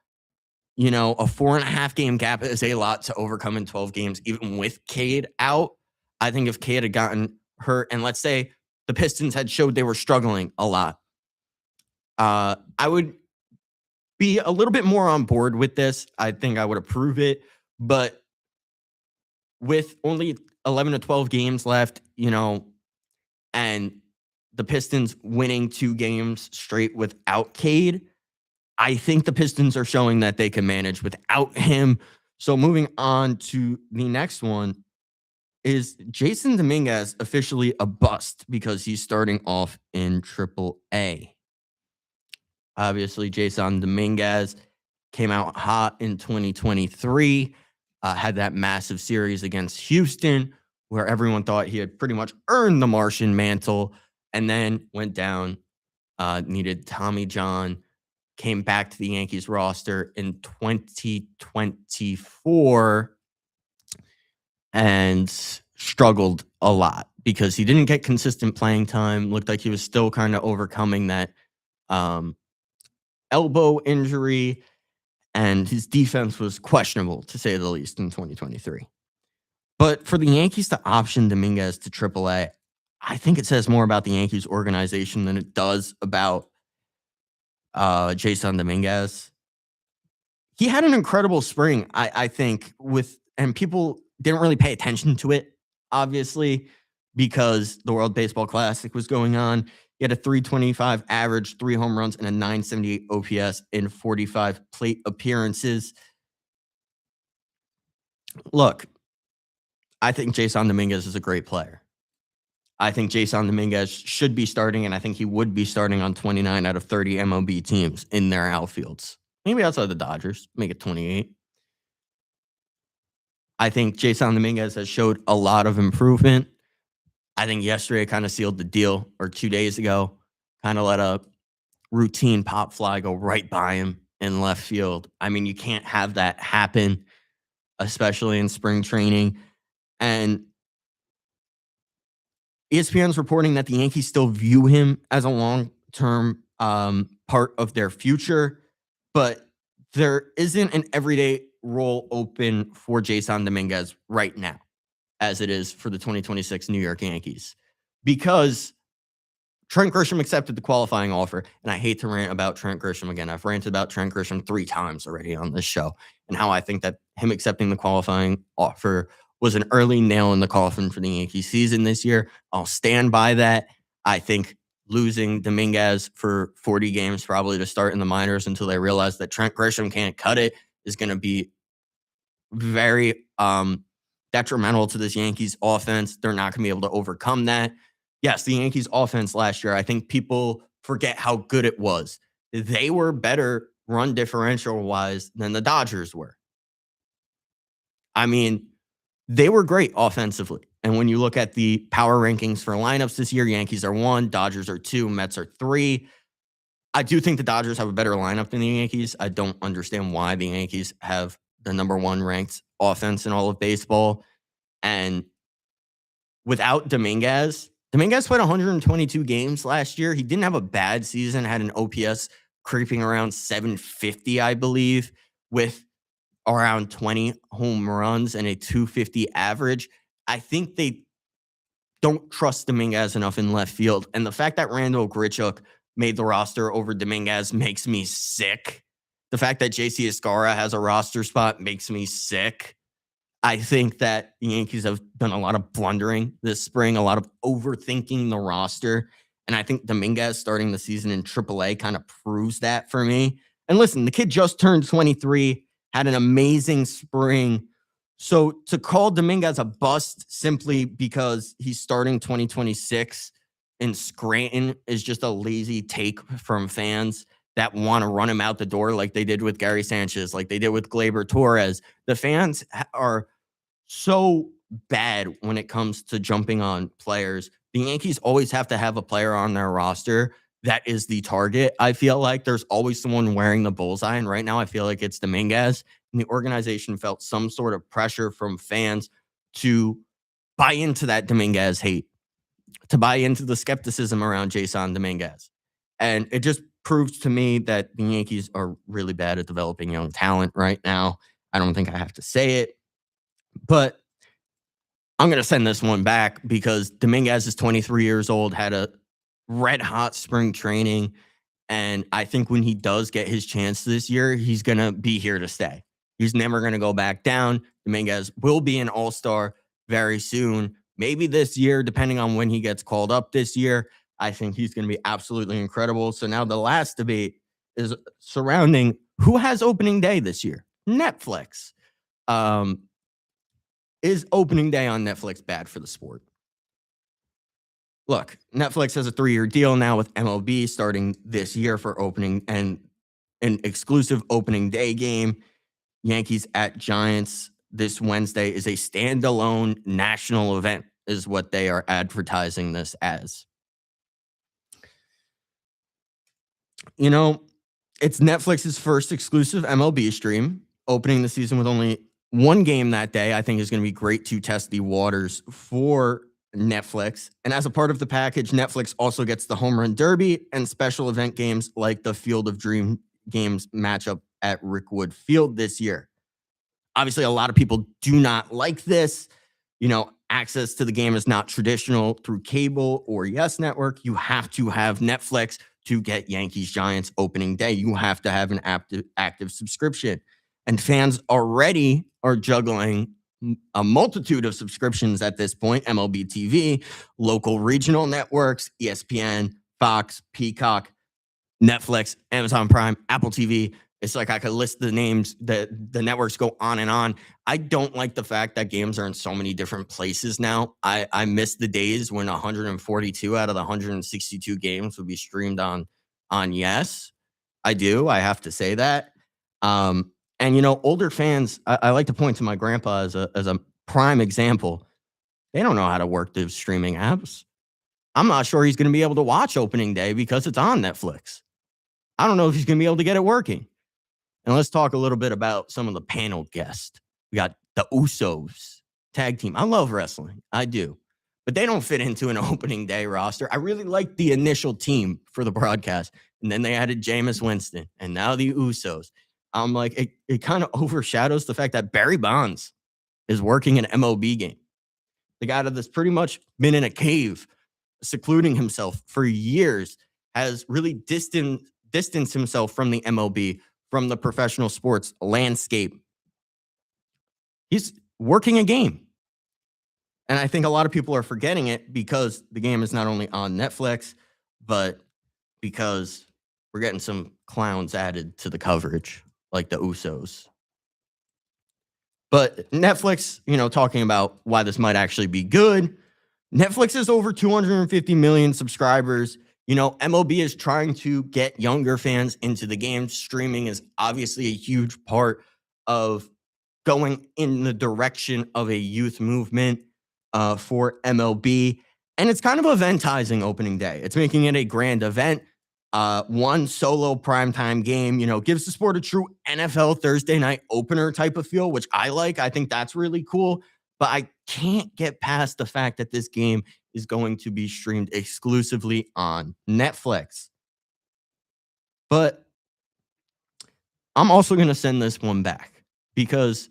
a 4.5 game gap is a lot to overcome in 12 games, even with Cade out. I think if Cade had gotten hurt, and let's say the Pistons had showed they were struggling a lot, I would be a little bit more on board with this. I think I would approve it. But with only 11 to 12 games left, and the Pistons winning 2 games straight without Cade, I think the Pistons are showing that they can manage without him. So moving on to the next one, is Jason Dominguez officially a bust because he's starting off in AAA? Obviously, Jason Dominguez came out hot in 2023, had that massive series against Houston where everyone thought he had pretty much earned the Martian mantle, and then went down, needed Tommy John, came back to the Yankees roster in 2024 and struggled a lot because he didn't get consistent playing time. Looked like he was still kind of overcoming that elbow injury, and his defense was questionable, to say the least, in 2023. But for the Yankees to option Dominguez to AAA, I think it says more about the Yankees organization than it does about Jason Dominguez. He had an incredible spring, I think, and people didn't really pay attention to it, obviously, because the World Baseball Classic was going on. He had a 325 average, 3 home runs, and a 978 OPS in 45 plate appearances. Look, I think Jason Dominguez is a great player. I think Jason Dominguez should be starting, and I think he would be starting on 29 out of 30 MLB teams in their outfields. Maybe outside the Dodgers, make it 28. I think Jason Dominguez has showed a lot of improvement. I think yesterday kind of sealed the deal, or 2 days ago, kind of let a routine pop fly go right by him in left field. I mean, you can't have that happen, especially in spring training. And ESPN's reporting that the Yankees still view him as a long-term part of their future, but there isn't an everyday role open for Jason Dominguez right now, as it is for the 2026 New York Yankees, because Trent Grisham accepted the qualifying offer. And I hate to rant about Trent Grisham again. I've ranted about Trent Grisham 3 times already on this show, and how I think that him accepting the qualifying offer was an early nail in the coffin for the Yankee season this year. I'll stand by that. I think losing Dominguez for 40 games probably to start in the minors until they realize that Trent Grisham can't cut it is going to be very detrimental to this Yankees offense. They're not going to be able to overcome that. Yes, the Yankees offense last year, I think people forget how good it was. They were better run differential wise than the Dodgers were. I mean, they were great offensively. And when you look at the power rankings for lineups this year, Yankees are 1, Dodgers are 2, Mets are 3. I do think the Dodgers have a better lineup than the Yankees. I don't understand why the Yankees have the number 1 ranked offense in all of baseball. And without Dominguez played 122 games last year. He didn't have a bad season, had an OPS creeping around 750, I believe, with around 20 home runs and a 250 average. I think they don't trust Dominguez enough in left field. And the fact that Randall Grichuk made the roster over Dominguez makes me sick. The fact that JC Escara has a roster spot makes me sick. I think that the Yankees have done a lot of blundering this spring, a lot of overthinking the roster. And I think Dominguez starting the season in AAA kind of proves that for me. And listen, the kid just turned 23, had an amazing spring. So to call Dominguez a bust simply because he's starting 2026 in Scranton is just a lazy take from fans that want to run him out the door like they did with Gary Sanchez, like they did with Gleyber Torres. The fans are so bad when it comes to jumping on players. The Yankees always have to have a player on their roster that is the target. I feel like there's always someone wearing the bullseye. And right now I feel like it's Dominguez. And the organization felt some sort of pressure from fans to buy into that Dominguez hate, to buy into the skepticism around Jason Dominguez. And it just proves to me that the Yankees are really bad at developing young talent right now. I don't think I have to say it, but I'm going to send this one back because Dominguez is 23 years old, had a red hot spring training. And I think when he does get his chance this year, he's going to be here to stay. He's never going to go back down. Dominguez will be an all-star very soon. Maybe this year, depending on when he gets called up this year. I think he's going to be absolutely incredible. So now the last debate is surrounding who has opening day this year. Netflix. Is opening day on Netflix bad for the sport? Look, Netflix has a 3-year deal now with MLB starting this year for opening and an exclusive opening day game. Yankees at Giants this Wednesday is a standalone national event, is what they are advertising this as. You know, it's Netflix's first exclusive MLB stream, opening the season with only one game that day. I think is going to be great to test the waters for Netflix. And as a part of the package, Netflix also gets the Home Run Derby and special event games like the Field of Dream games matchup at Rickwood Field this year. Obviously, a lot of people do not like this. You know, access to the game is not traditional through cable or Yes Network. You have to have Netflix to get Yankees Giants opening day. You have to have an active subscription. And fans already are juggling a multitude of subscriptions at this point: MLB TV, local regional networks, ESPN, Fox, Peacock, Netflix, Amazon Prime, Apple TV. It's like I could list the names, that the networks go on and on. I don't like the fact that games are in so many different places now. I miss the days when 142 out of the 162 games would be streamed on Yes. I do. I have to say that. And, you know, older fans, I like to point to my grandpa as a prime example. They don't know how to work those streaming apps. I'm not sure he's going to be able to watch opening day because it's on Netflix. I don't know if he's going to be able to get it working. And let's talk a little bit about some of the panel guests. We got the Usos tag team. I love wrestling. I do. But they don't fit into an opening day roster. I really like the initial team for the broadcast. And then they added Jameis Winston and now the Usos. I'm like, it kind of overshadows the fact that Barry Bonds is working an MLB game. The guy that's pretty much been in a cave, secluding himself for years, has really distanced himself from the MLB, from the professional sports landscape. He's working a game. And I think a lot of people are forgetting it because the game is not only on Netflix, but because we're getting some clowns added to the coverage, like the Usos. But Netflix, you know, talking about why this might actually be good. Netflix has over 250 million subscribers. You know, MLB is trying to get younger fans into the game. Streaming is obviously a huge part of going in the direction of a youth movement for MLB. And it's kind of eventizing opening day. It's making it a grand event. One solo primetime game, you know, gives the sport a true NFL Thursday night opener type of feel, which I like. I think that's really cool. But I can't get past the fact that this game is going to be streamed exclusively on Netflix. But I'm also going to send this one back because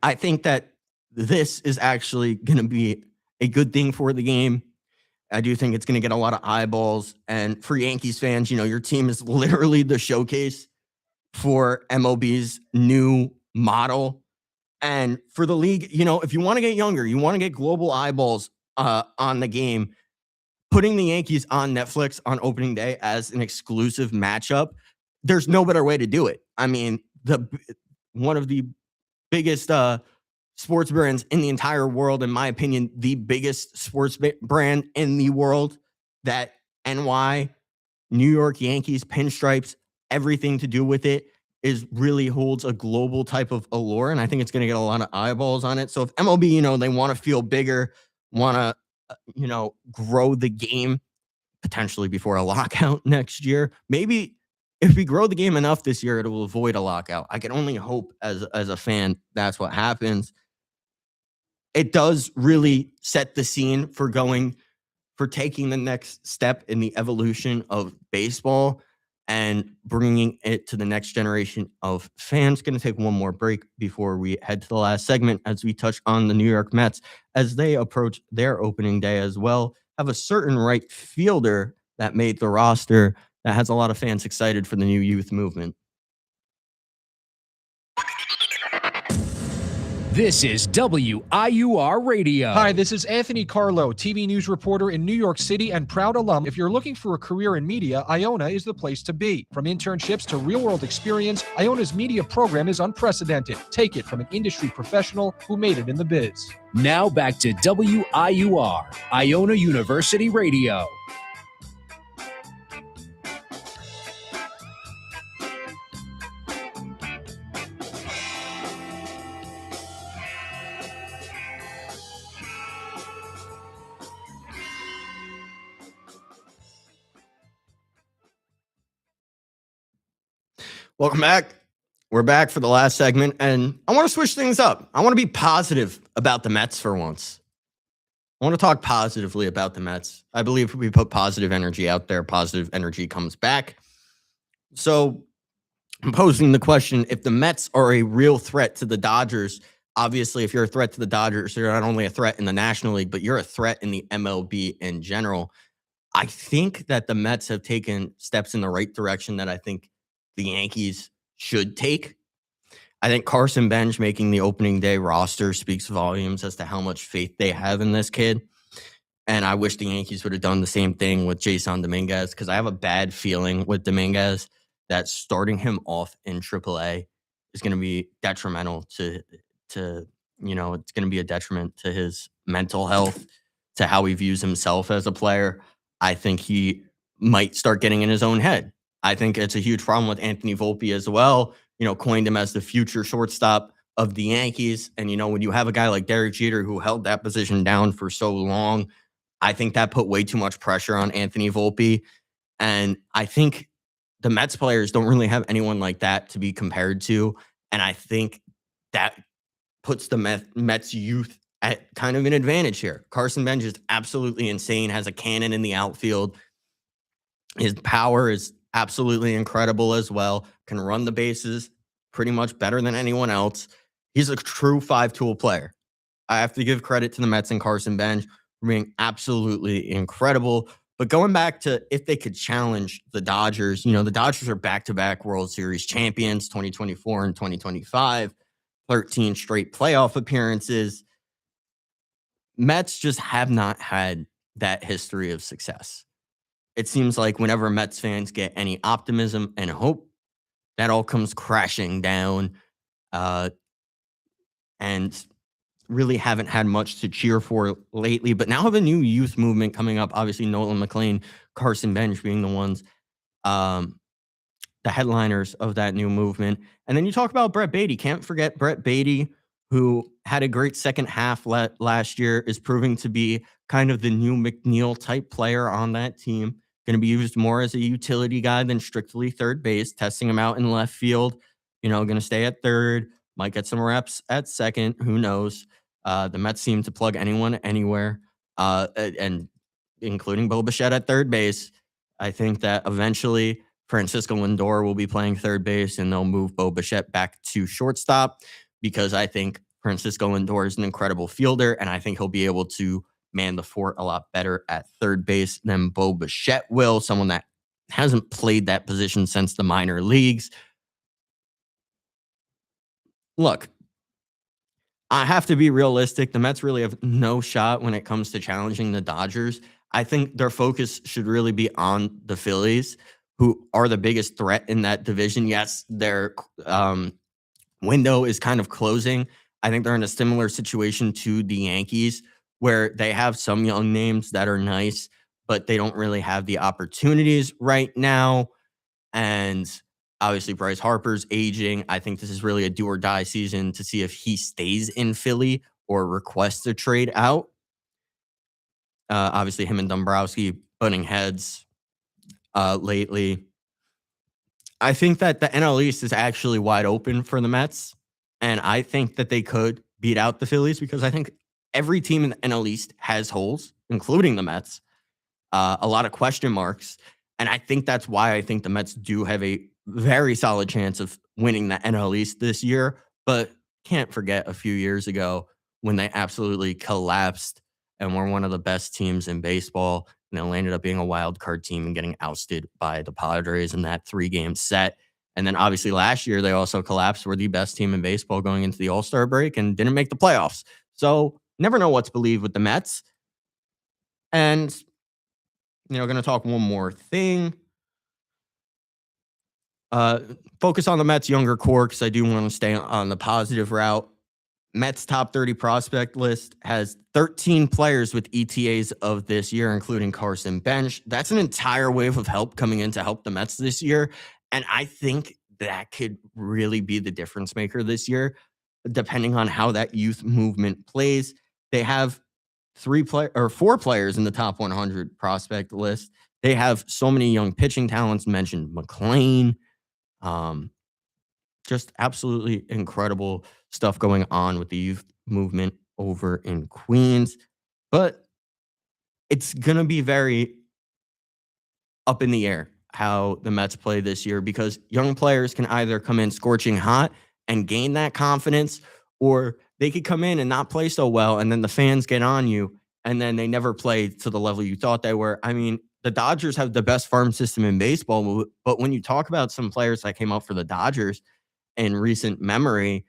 I think that this is actually going to be a good thing for the game. I do think it's going to get a lot of eyeballs. And for Yankees fans, you know, your team is literally the showcase for MLB's new model. And for the league, you know, if you want to get younger, you want to get global eyeballs on the game, putting the Yankees on Netflix on opening day as an exclusive matchup, there's no better way to do it. I mean, one of the biggest sports brands in the entire world, in my opinion, the biggest sports brand in the world, that NY, New York Yankees, pinstripes, everything to do with it is really holds a global type of allure. And I think it's going to get a lot of eyeballs on it. So if MLB, they want to feel bigger, want to, grow the game potentially before a lockout next year, maybe if we grow the game enough this year, it will avoid a lockout. I can only hope as a fan that's what happens. It does really set the scene for taking the next step in the evolution of baseball and bringing it to the next generation of fans. Going to take one more break before we head to the last segment as we touch on the New York Mets as they approach their opening day as well. Have a certain right fielder that made the roster that has a lot of fans excited for the new youth movement. This is WIUR Radio. Hi, this is Anthony Carlo, TV news reporter in New York City and proud alum. If you're looking for a career in media, Iona is the place to be. From internships to real-world experience, Iona's media program is unprecedented. Take it from an industry professional who made it in the biz. Now back to WIUR, Iona University Radio. Welcome back. We're back for the last segment, and I want to switch things up. I want to be positive about the Mets for once. I want to talk positively about the Mets. I believe if we put positive energy out there, positive energy comes back. So I'm posing the question, if the Mets are a real threat to the Dodgers, obviously if you're a threat to the Dodgers, you're not only a threat in the National League, but you're a threat in the MLB in general. I think that the Mets have taken steps in the right direction that I think the Yankees should take. I think Carson Bench making the opening day roster speaks volumes as to how much faith they have in this kid. And I wish the Yankees would have done the same thing with Jason Dominguez, because I have a bad feeling with Dominguez that starting him off in AAA is going to be detrimental to it's going to be a detriment to his mental health, to how he views himself as a player. I think he might start getting in his own head. I think it's a huge problem with Anthony Volpe as well. Coined him as the future shortstop of the Yankees. And, when you have a guy like Derek Jeter who held that position down for so long, I think that put way too much pressure on Anthony Volpe. And I think the Mets players don't really have anyone like that to be compared to. And I think that puts the Mets youth at kind of an advantage here. Carson Bench is absolutely insane, has a cannon in the outfield. His power is absolutely incredible as well. Can run the bases pretty much better than anyone else. He's a true five-tool player. I have to give credit to the Mets and Carson Bench for being absolutely incredible. But going back to if they could challenge the Dodgers, the Dodgers are back-to-back World Series champions, 2024 and 2025, 13 straight playoff appearances. Mets just have not had that history of success. It seems like whenever Mets fans get any optimism and hope, that all comes crashing down, and really haven't had much to cheer for lately. But now have a new youth movement coming up. Obviously, Nolan McLean, Carson Bench being the ones, the headliners of that new movement. And then you talk about Brett Beatty. Can't forget Brett Beatty, who had a great second half last year, is proving to be kind of the new McNeil type player on that team. Going to be used more as a utility guy than strictly third base, testing him out in left field. Going to stay at third, might get some reps at second. Who knows? The Mets seem to plug anyone anywhere, and including Bo Bichette at third base. I think that eventually Francisco Lindor will be playing third base, and they'll move Bo Bichette back to shortstop, because I think Francisco Lindor is an incredible fielder, and I think he'll be able to man the fort a lot better at third base than Bo Bichette will, someone that hasn't played that position since the minor leagues. Look, I have to be realistic. The Mets really have no shot when it comes to challenging the Dodgers. I think their focus should really be on the Phillies, who are the biggest threat in that division. Yes, their window is kind of closing. I think they're in a similar situation to the Yankees, where they have some young names that are nice, but they don't really have the opportunities right now. And obviously, Bryce Harper's aging. I think this is really a do or die season to see if he stays in Philly or requests a trade out. Obviously, him and Dombrowski butting heads lately. I think that the NL East is actually wide open for the Mets, and I think that they could beat out the Phillies because I think every team in the NL East has holes, including the Mets, a lot of question marks, and I think that's why I think the Mets do have a very solid chance of winning the NL East this year, but can't forget a few years ago when they absolutely collapsed and were one of the best teams in baseball. And they ended up being a wild card team and getting ousted by the Padres in that 3-game set. And then obviously last year, they also collapsed, were the best team in baseball going into the All-Star break and didn't make the playoffs. So never know what to believe with the Mets. And, going to talk one more thing. Focus on the Mets younger core because I do want to stay on the positive route. Mets top 30 prospect list has 13 players with ETAs of this year, including Carson Bench. That's an entire wave of help coming in to help the Mets this year. And I think that could really be the difference maker this year, depending on how that youth movement plays. They have 4 players in the top 100 prospect list. They have so many young pitching talents, mentioned McLean. Just absolutely incredible stuff going on with the youth movement over in Queens. But it's going to be very up in the air how the Mets play this year because young players can either come in scorching hot and gain that confidence, or they could come in and not play so well, and then the fans get on you, and then they never play to the level you thought they were. I mean, the Dodgers have the best farm system in baseball, but when you talk about some players that came up for the Dodgers in recent memory,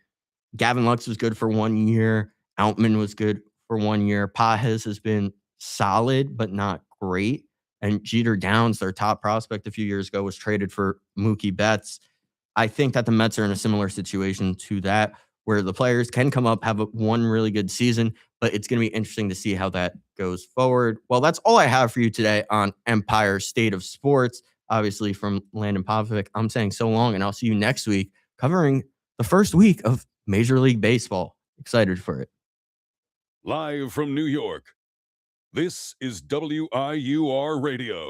Gavin Lux was good for 1 year. Outman was good for 1 year. Pages has been solid, but not great. And Jeter Downs, their top prospect a few years ago, was traded for Mookie Betts. I think that the Mets are in a similar situation to that, where the players can come up, have one really good season, but it's going to be interesting to see how that goes forward. Well, that's all I have for you today on Empire State of Sports. Obviously, from Landon Popovic, I'm saying so long, and I'll see you next week covering the first week of Major League Baseball. Excited for it. Live from New York, this is WIUR Radio.